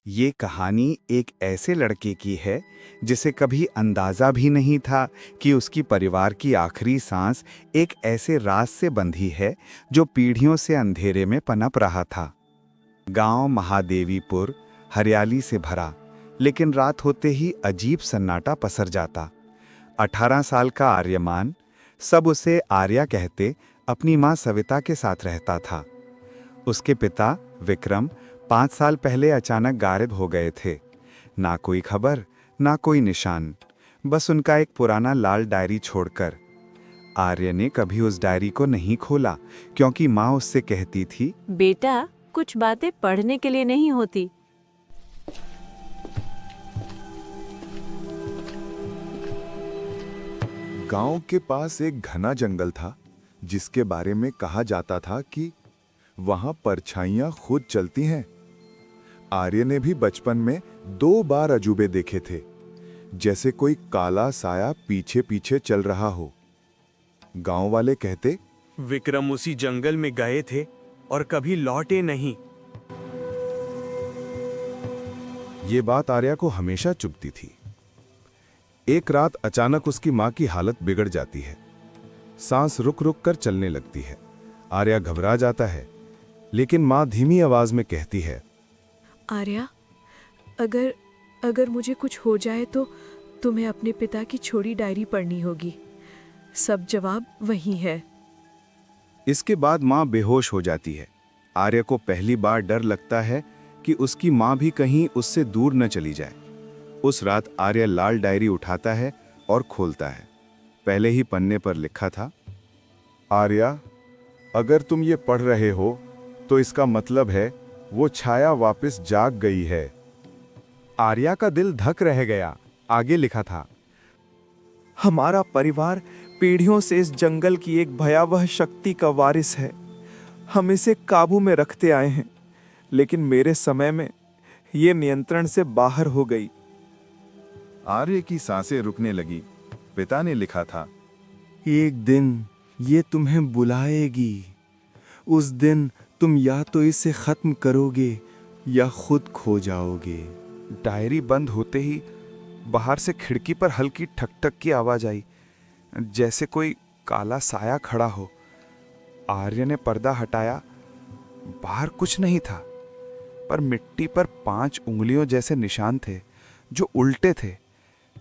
ये कहानी एक ऐसे लड़के की है जिसे कभी अंदाजा भी नहीं था कि उसकी परिवार की आखिरी सांस एक ऐसे राज से बंधी है जो पीढ़ियों से अंधेरे में पनप रहा था। गांव महादेवीपुर हरियाली से भरा, लेकिन रात होते ही अजीब सन्नाटा पसर जाता। 18 साल का आर्यमान, सब उसे आर्या कहते, अपनी मां सविता के साथ रहता था। उसके पिता विक्रम 5 साल पहले अचानक गायब हो गए थे। ना कोई खबर, ना कोई निशान, बस उनका एक पुराना लाल डायरी छोड़कर। आर्य ने कभी उस डायरी को नहीं खोला क्योंकि माँ उससे कहती थी, बेटा, कुछ बातें पढ़ने के लिए नहीं होती। गांव के पास एक घना जंगल था जिसके बारे में कहा जाता था कि वहां परछाइयां खुद चलती हैं। आर्य ने भी बचपन में 2 बार अजूबे देखे थे, जैसे कोई काला साया पीछे पीछे चल रहा हो। गांव वाले कहते, विक्रम उसी जंगल में गए थे और कभी लौटे नहीं। ये बात आर्या को हमेशा चुभती थी। एक रात अचानक उसकी मां की हालत बिगड़ जाती है। सांस रुक रुक कर चलने लगती है। आर्या घबरा जाता है, लेकिन मां धीमी आवाज में कहती है, आर्या, अगर मुझे कुछ हो जाए तो तुम्हें अपने पिता की छोड़ी डायरी पढ़नी होगी। सब जवाब वही है। इसके बाद माँ बेहोश हो जाती है। आर्य को पहली बार डर लगता है कि उसकी माँ भी कहीं उससे दूर न चली जाए। उस रात आर्य लाल डायरी उठाता है और खोलता है। पहले ही पन्ने पर लिखा था, आर्या, अगर तुम ये पढ़ रहे हो तो इसका मतलब है वो छाया वापस जाग गई है। आर्या का दिल धक रह गया। आगे लिखा था, हमारा परिवार पीढ़ियों से इस जंगल की एक भयावह शक्ति का वारिस है। हम इसे काबू में रखते आए हैं, लेकिन मेरे समय में ये नियंत्रण से बाहर हो गई। आर्य की सांसें रुकने लगी। पिता ने लिखा था, एक दिन ये तुम्हें बुलाएगी। उस दिन तुम या तो इसे खत्म करोगे या खुद खो जाओगे। डायरी बंद होते ही बाहर से खिड़की पर हल्की ठक ठक की आवाज आई, जैसे कोई काला साया खड़ा हो। आर्य ने पर्दा हटाया। बाहर कुछ नहीं था, पर मिट्टी पर 5 उंगलियों जैसे निशान थे जो उल्टे थे,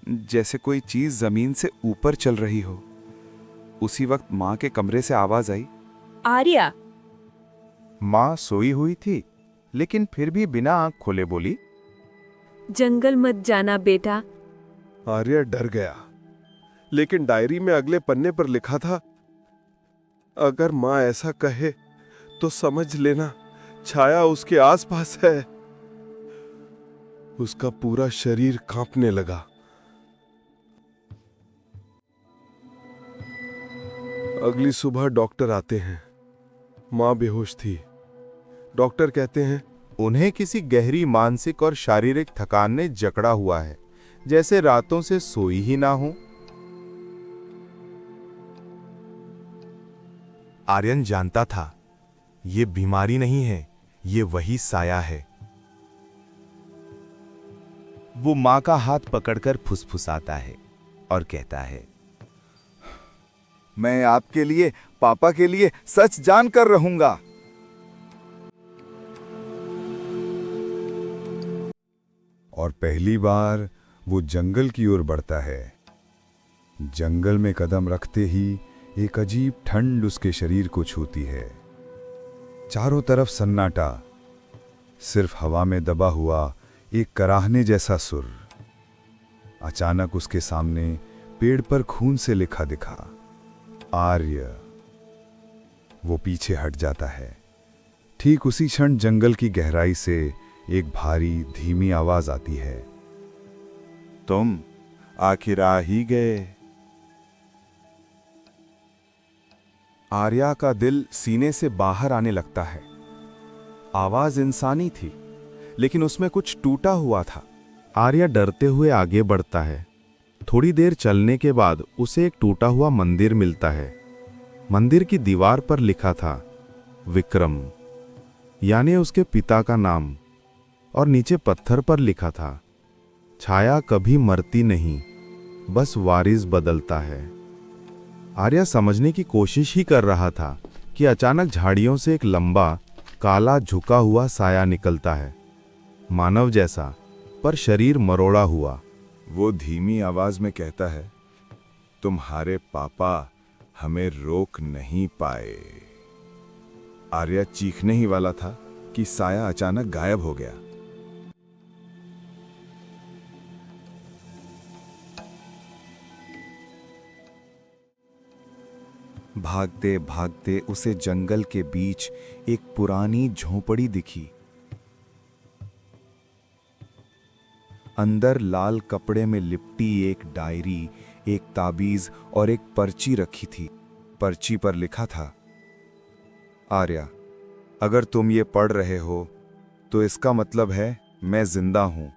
जैसे कोई चीज जमीन से ऊपर चल रही हो। उसी वक्त मां के कमरे से आवाज आई, आर्या। मां सोई हुई थी, लेकिन फिर भी बिना आंख खोले बोली, जंगल मत जाना बेटा। आर्य डर गया, लेकिन डायरी में अगले पन्ने पर लिखा था, अगर मां ऐसा कहे तो समझ लेना छाया उसके आसपास है। उसका पूरा शरीर कांपने लगा। अगली सुबह डॉक्टर आते हैं। मां बेहोश थी। डॉक्टर कहते हैं, उन्हें किसी गहरी मानसिक और शारीरिक थकान ने जकड़ा हुआ है, जैसे रातों से सोई ही ना हो। आर्यन जानता था ये बीमारी नहीं है, ये वही साया है। वो मां का हाथ पकड़कर फुसफुसाता है और कहता है, मैं आपके लिए, पापा के लिए सच जानकर रहूंगा। और पहली बार वो जंगल की ओर बढ़ता है। जंगल में कदम रखते ही एक अजीब ठंड उसके शरीर को छूती है। चारों तरफ सन्नाटा, सिर्फ हवा में दबा हुआ एक कराहने जैसा सुर। अचानक उसके सामने पेड़ पर खून से लिखा दिखा, आर्य। वो पीछे हट जाता है। ठीक उसी क्षण जंगल की गहराई से एक भारी धीमी आवाज आती है, तुम आखिर आ ही गए। आर्या का दिल सीने से बाहर आने लगता है। आवाज इंसानी थी, लेकिन उसमें कुछ टूटा हुआ था। आर्या डरते हुए आगे बढ़ता है। थोड़ी देर चलने के बाद उसे एक टूटा हुआ मंदिर मिलता है। मंदिर की दीवार पर लिखा था, विक्रम, यानी उसके पिता का नाम। और नीचे पत्थर पर लिखा था, छाया कभी मरती नहीं, बस वारिस बदलता है। आर्या समझने की कोशिश ही कर रहा था कि अचानक झाड़ियों से एक लंबा काला झुका हुआ साया निकलता है, मानव जैसा, पर शरीर मरोड़ा हुआ। वो धीमी आवाज में कहता है, तुम्हारे पापा हमें रोक नहीं पाए। आर्या चीखने ही वाला था कि साया अचानक गायब हो गया। भागते भागते उसे जंगल के बीच एक पुरानी झोंपड़ी दिखी। अंदर लाल कपड़े में लिपटी एक डायरी, एक ताबीज और एक पर्ची रखी थी। पर्ची पर लिखा था, आर्या, अगर तुम ये पढ़ रहे हो तो इसका मतलब है मैं जिंदा हूं,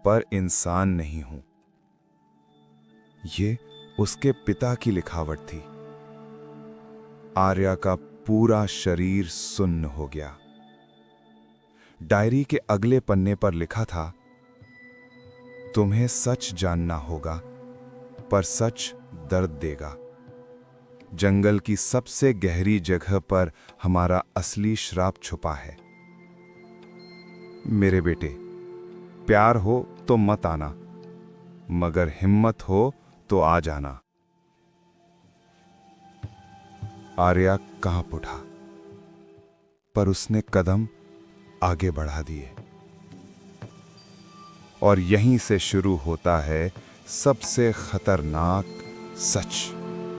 पर इंसान नहीं हूं। ये उसके पिता की लिखावट थी। आर्या का पूरा शरीर सुन्न हो गया। डायरी के अगले पन्ने पर लिखा था, तुम्हें सच जानना होगा, पर सच दर्द देगा। जंगल की सबसे गहरी जगह पर हमारा असली श्राप छुपा है। मेरे बेटे, प्यार हो तो मत आना, मगर हिम्मत हो तो आ जाना। आर्या कांप उठा, पर उसने कदम आगे बढ़ा दिए। और यहीं से शुरू होता है सबसे खतरनाक सच।